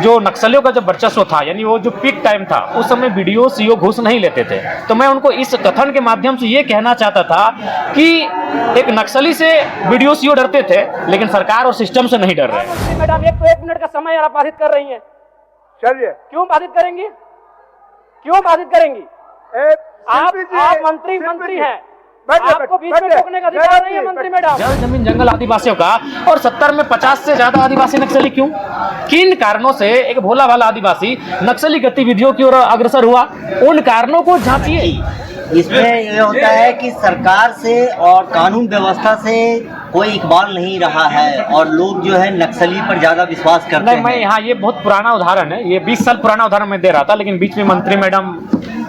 जो नक्सलियों का जब वर्चस्व था, यानी वो जो पीक टाइम था, उस समय वीडियो सीओ घूस नहीं लेते थे। तो मैं उनको इस कथन के माध्यम से ये कहना चाहता था कि एक नक्सली से वीडियो सीओ डरते थे, लेकिन सरकार और सिस्टम से नहीं डर रहे। मैडम एक मिनट का समय आप बाधित कर रही हैं। चलिए, क्यों बाधित करेंगी? क्यों बाधित करेंगी? आप मंत्री हैं, आपको बीच में रोकने का अधिकार नहीं है मंत्री मैडम। जल जमीन जंगल आदिवासियों का, और 70 में 50 से ज्यादा आदिवासी नक्सली क्यों? किन कारणों से एक भोला भाला आदिवासी नक्सली गतिविधियों की ओर अग्रसर हुआ? उन कारणों को जांचिए। इसमें ये होता है कि सरकार से और कानून व्यवस्था से कोई इकबाल नहीं रहा है और लोग जो है नक्सली पर ज्यादा विश्वास करते हैं। मैं यहाँ, ये बहुत पुराना उदाहरण है, ये 20 साल पुराना उदाहरण मैं दे रहा था, लेकिन बीच में मंत्री मैडम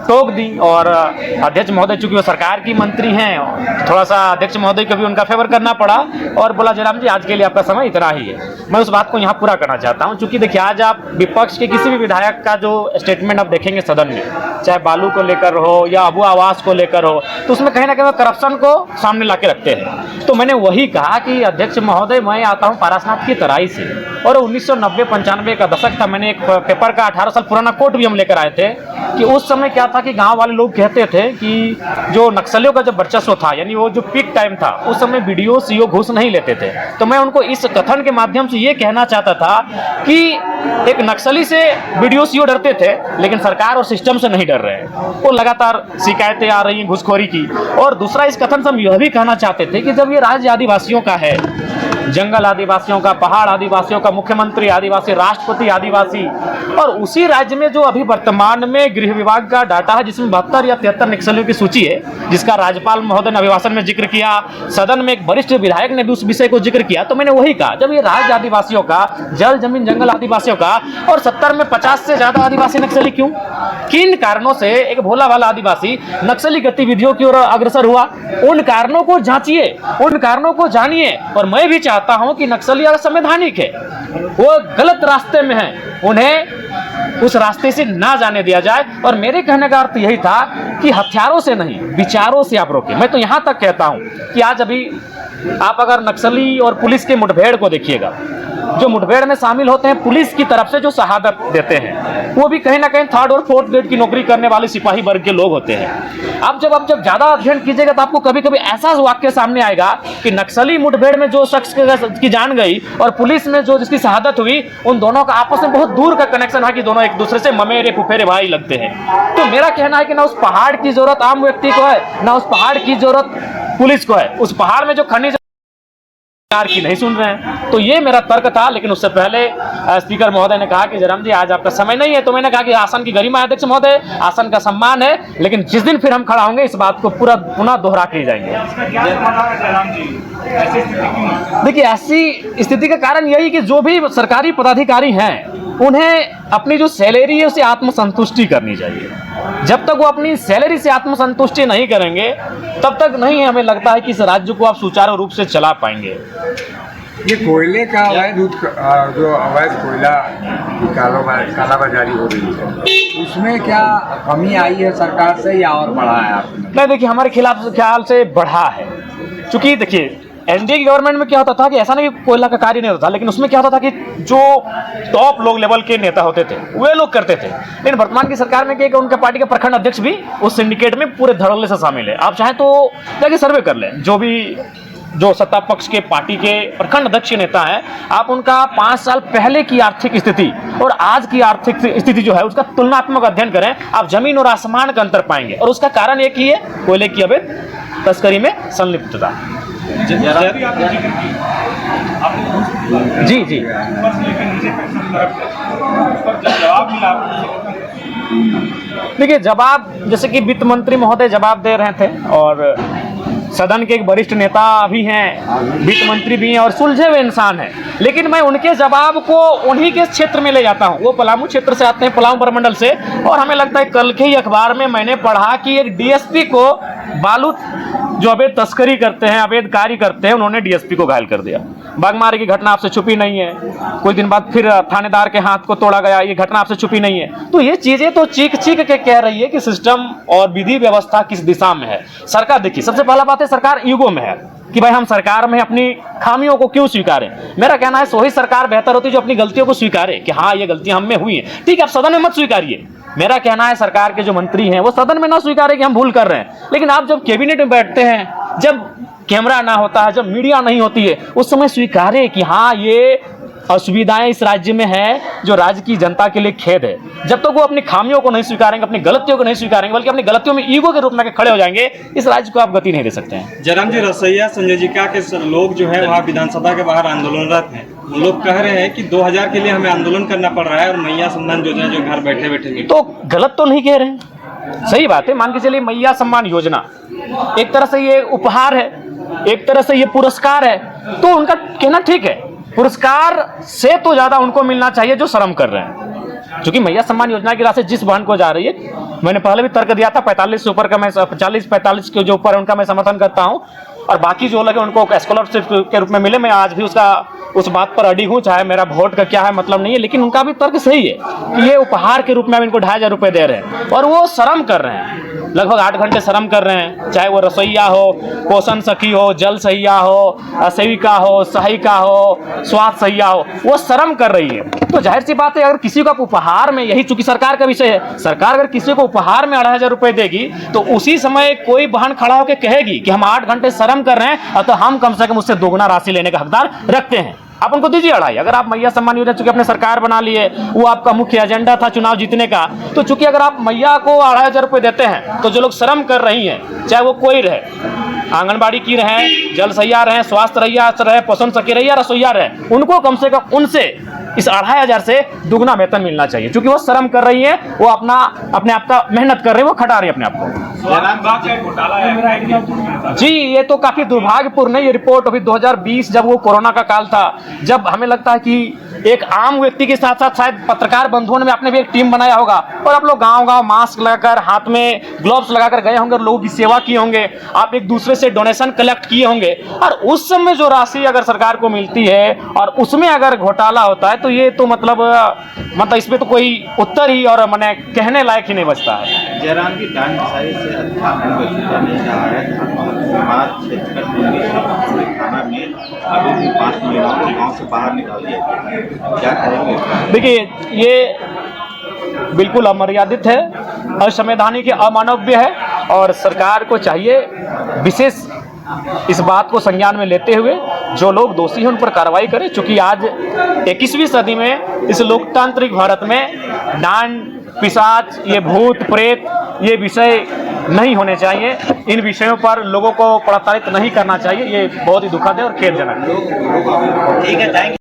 टोक दी और अध्यक्ष महोदय, चूंकि वो सरकार की मंत्री हैं, थोड़ा सा अध्यक्ष महोदय को भी उनका फेवर करना पड़ा और बोला जयराम जी आज के लिए आपका समय इतना ही है। मैं उस बात को यहाँ पूरा करना चाहता हूँ, चूंकि देखिए आज आप विपक्ष के किसी भी विधायक का जो स्टेटमेंट आप देखेंगे सदन में, चाहे बालू को लेकर हो या अबू आवास को लेकर हो, तो उसमें कहीं ना कहीं करप्शन को सामने ला के रखते हैं। तो मैंने वही कहा कि अध्यक्ष महोदय, मैं आता हूँ पारसनाथ की तराई से और 1990-95 का दशक था। मैंने एक पेपर का 18 साल पुराना कोट भी हम लेकर आए थे कि उस समय क्या था कि गांव वाले लोग कहते थे कि जो नक्सलियों का जब वर्चस्व था, यानी वो जो पीक टाइम था, उस समय वीडियो सीओ घूस नहीं लेते थे। तो मैं उनको इस कथन के माध्यम से ये कहना चाहता था कि एक नक्सली से वीडियो सीओ डरते थे, लेकिन सरकार और सिस्टम से नहीं डर रहे हैं। वो लगातार शिकायतें आ रही हैं घुसखोरी की। और दूसरा इस कथन से हम यह भी कहना चाहते थे कि जब ये राज्य आदिवासियों का है, जंगल आदिवासियों का, पहाड़ आदिवासियों का, मुख्यमंत्री आदिवासी, राष्ट्रपति आदिवासी, और उसी राज्य में जो अभी वर्तमान में गृह विभाग का डाटा है जिसमें 72 या 73 नक्सलियों की सूची है, जिसका राज्यपाल महोदय ने अभिभाषण में जिक्र किया, सदन में एक वरिष्ठ विधायक ने भी उस विषय को जिक्र किया। तो मैंने वही कहा, जब ये राज्य आदिवासियों का, जल जमीन जंगल आदिवासियों का, और 70 में 50 से ज्यादा आदिवासी नक्सली क्यों? किन कारणों से एक भोला भाला आदिवासी नक्सली गतिविधियों की ओर अग्रसर हुआ? उन कारणों को जांचिए, उन कारणों को जानिए। और मैं भी चाहता हूं कि नक्सली असंवैधानिक है, वो गलत रास्ते में है, उन्हें उस रास्ते से ना जाने दिया जाए। और मेरे कहने का अर्थ यही था कि हथियारों से नहीं, विचारों से आप रोकें। मैं तो यहां तक कहता हूं कि आज अभी आप अगर नक्सली और पुलिस के मुठभेड़ को देखिएगा, जो मुठभेड़ में शामिल होते हैं पुलिस की तरफ से जो शहादत देते हैं, वो भी कहीं ना कहीं 3rd और 4th ग्रेड की नौकरी करने वाले सिपाही वर्ग के लोग होते हैं। अब जब ज्यादा अध्ययन कीजिएगा तो आपको कभी कभी ऐसा वाक्य सामने आएगा कि नक्सली मुठभेड़ में जो शख्स की जान गई और पुलिस में जो जिसकी शहादत हुई, उन दोनों का आपस में बहुत दूर का कनेक्शन है कि दोनों एक दूसरे से ममेरे फुफेरे भाई लगते हैं। तो मेरा कहना है कि ना उस पहाड़ की जरूरत आम व्यक्ति को है, ना उस पहाड़ की जरूरत पुलिस को है। उस पहाड़ में जो खनिज की नहीं सुन रहे हैं। तो ये मेरा तर्क था। लेकिन उससे पहले स्पीकर महोदय ने कहा कि जयराम जी आज आपका समय नहीं है, तो मैंने कहा कि आसन की गरिमा है अध्यक्ष महोदय, आसन का सम्मान है, लेकिन जिस दिन फिर हम खड़ा होंगे इस बात को पूरा पुनः दोहरा के जाएंगे। देखिए, ऐसी स्थिति का कारण यही कि जो भी सरकारी पदाधिकारी हैं उन्हें अपनी जो सैलरी है उसे आत्मसंतुष्टि करनी चाहिए। जब तक वो अपनी सैलरी से आत्मसंतुष्टि नहीं करेंगे तब तक नहीं हमें लगता है कि इस राज्य को आप सुचारू रूप से चला पाएंगे। ये कोयले का जो अवैध कोयला की कालाबाजारी हो रही है, उसमें क्या कमी आई है सरकार से या और बढ़ा है आपने? नहीं, देखिए हमारे ख्याल से बढ़ा है। चूंकि देखिए एनडीए की गवर्नमेंट में क्या होता था कि ऐसा नहीं कि कोयला का कार्य नहीं होता था, लेकिन उसमें क्या होता था कि जो टॉप लोग लेवल के नेता होते थे वे लोग करते थे। लेकिन वर्तमान की सरकार में क्या उनका पार्टी का प्रखंड अध्यक्ष भी उस सिंडिकेट में पूरे धड़ल्ले से शामिल है। आप चाहें तो जाके सर्वे कर लें, जो सत्ता पक्ष के पार्टी के प्रखंड अध्यक्ष नेता हैं, आप उनका 5 साल पहले की आर्थिक स्थिति और आज की आर्थिक स्थिति जो है उसका तुलनात्मक अध्ययन करें, आप जमीन और आसमान का अंतर पाएंगे। और उसका कारण एक ही है, कोयले की अवैध तस्करी में संलिप्तता। जी जी, देखिए जवाब जैसे कि वित्त मंत्री महोदय जवाब दे रहे थे और सदन के एक वरिष्ठ नेता भी हैं, वित्त मंत्री भी हैं और सुलझे हुए इंसान हैं, लेकिन मैं उनके जवाब को उन्हीं के क्षेत्र में ले जाता हूं। वो पलामू क्षेत्र से आते हैं, पलामू प्रमंडल से, और हमें लगता है कल के ही अखबार में मैंने पढ़ा कि एक डीएसपी को बालू जो अवैध तस्करी करते हैं, अवैध कार्य करते हैं, उन्होंने डीएसपी को घायल कर दिया। बागमारे की घटना आपसे छुपी नहीं है, कुछ दिन बाद फिर थानेदार के हाथ को तोड़ा गया, ये घटना आपसे छुपी नहीं है। तो ये चीजें तो चीख चीख के कह रही है कि सिस्टम और विधि व्यवस्था किस दिशा में है। सरकार देखिए, सबसे पहला बात है सरकार ईगो में है। कि भाई हम सरकार में अपनी खामियों को क्यों स्वीकारें। मेरा कहना है वही सरकार बेहतर होती है जो अपनी गलतियों को स्वीकारे कि हाँ ये गलतियां हम में हुई हैं। ठीक है, आप सदन में मत स्वीकारिए। मेरा कहना है सरकार के जो मंत्री हैं वो सदन में ना स्वीकारे कि हम भूल कर रहे हैं, लेकिन आप जब कैबिनेट में बैठते हैं, जब कैमरा ना होता है, जब मीडिया नहीं होती है, उस समय स्वीकारे कि हाँ ये असुविधाएं इस राज्य में है जो राज्य की जनता के लिए खेद है। जब तक वो अपनी खामियों को नहीं स्वीकारेंगे, अपनी गलतियों को नहीं स्वीकारेंगे, बल्कि अपनी गलतियों में ईगो के रूप में खड़े हो जाएंगे, इस राज्य को आप गति नहीं दे सकते हैं। जयराम जी, रसैया संयोजिका के लोग जो है वहाँ विधानसभा के बाहर आंदोलनरत हैं। उन लोग कह रहे हैं कि 2000 के लिए हमें आंदोलन करना पड़ रहा है और मैया सम्मान योजना जो घर बैठे बैठे तो गलत तो नहीं कह रहे हैं, सही बात है। मान के चलिए मैया सम्मान योजना एक तरह से ये उपहार है, एक तरह से ये पुरस्कार है, तो उनका कहना ठीक है। पुरस्कार से तो ज्यादा उनको मिलना चाहिए जो श्रम कर रहे हैं, क्योंकि मैया सम्मान योजना की राशि जिस बहन को जा रही है, मैंने पहले भी तर्क दिया था 45 से ऊपर का मैं 40-45 के जो ऊपर है उनका मैं समर्थन करता हूं, और बाकी जो लगे उनको स्कॉलरशिप के रूप में मिले। मैं आज भी उस बात पर अड़ी हूं, चाहे मेरा वोट का क्या है मतलब नहीं है, लेकिन उनका भी तर्क सही है कि ये उपहार के रूप में हम इनको 2500 रुपये दे रहे हैं और वो श्रम कर रहे हैं, लगभग 8 घंटे श्रम कर रहे हैं, चाहे वो रसोईया हो, पोषण सखी हो, जल सहिया हो, सेविका हो, सहायिका हो, स्वास्थ्य सहिया हो, वो श्रम कर रही है। तो जाहिर सी बात है अगर किसी को उपहार में, यही चूंकि सरकार का विषय है, सरकार अगर किसी को उपहार में 2500 रुपये देगी तो उसी समय कोई बहन खड़ा होकर कहेगी कि हम 8 घंटे श्रम कर रहे हैं, तो हम कम से कम उससे दोगुना राशि लेने का हकदार रखते हैं। आप उनको दीजिए 2.5। अगर आप मैया सम्मान योजना चूंकि अपने सरकार बना लिए, वो आपका मुख्य एजेंडा था चुनाव जीतने का, तो चूंकि अगर आप मैया को 2500 रुपये देते हैं तो जो लोग श्रम कर रही हैं, चाहे वो कोई रहे, आंगनबाड़ी की रहे, जल सहिया रहे, स्वास्थ्य रहिया रहे, पोषण सखी रहिया, रसोईया रहे, उनको कम से कम उनसे इस 2500 से दुगना वेतन मिलना चाहिए, क्योंकि वो श्रम कर रही है, वो अपने आप का मेहनत कर रही है, वो खटा रही है अपने आप को। जी, ये तो काफी दुर्भाग्यपूर्ण है। ये रिपोर्ट अभी 2020 जब वो कोरोना का काल था, जब हमें लगता है कि एक आम व्यक्ति के साथ साथ शायद पत्रकार बंधुओं ने अपने भी एक टीम बनाया होगा और आप लोग गांव-गांव मास्क लगाकर, हाथ में ग्लव्स लगाकर गए होंगे और लोगों की सेवा की होंगे, आप एक दूसरे से डोनेशन कलेक्ट किए होंगे, और उस समय जो राशि अगर सरकार को मिलती है और उसमें अगर घोटाला होता है तो ये तो मतलब इसमें तो कोई उत्तर ही और मैंने कहने लायक ही नहीं बचता है। जयराम जी, दान विषय से अच्छा बचता नहीं रहा है। समाज क्षेत्र थाना में अभी भी 5 महिलाओं को गाँव से बाहर निकाल दिया गया, क्या कहेंगे? देखिए, ये बिल्कुल अमर्यादित है, असंवैधानिक, अमानवीय है, और सरकार को चाहिए विशेष इस बात को संज्ञान में लेते हुए जो लोग दोषी हैं उन पर कार्रवाई करें, क्योंकि आज 21वीं सदी में इस लोकतांत्रिक भारत में डांड, पिशाच, ये भूत प्रेत, ये विषय नहीं होने चाहिए। इन विषयों पर लोगों को प्रताड़ित नहीं करना चाहिए। ये बहुत ही दुखद है और खेदजनक है। ठीक है, थैंक यू।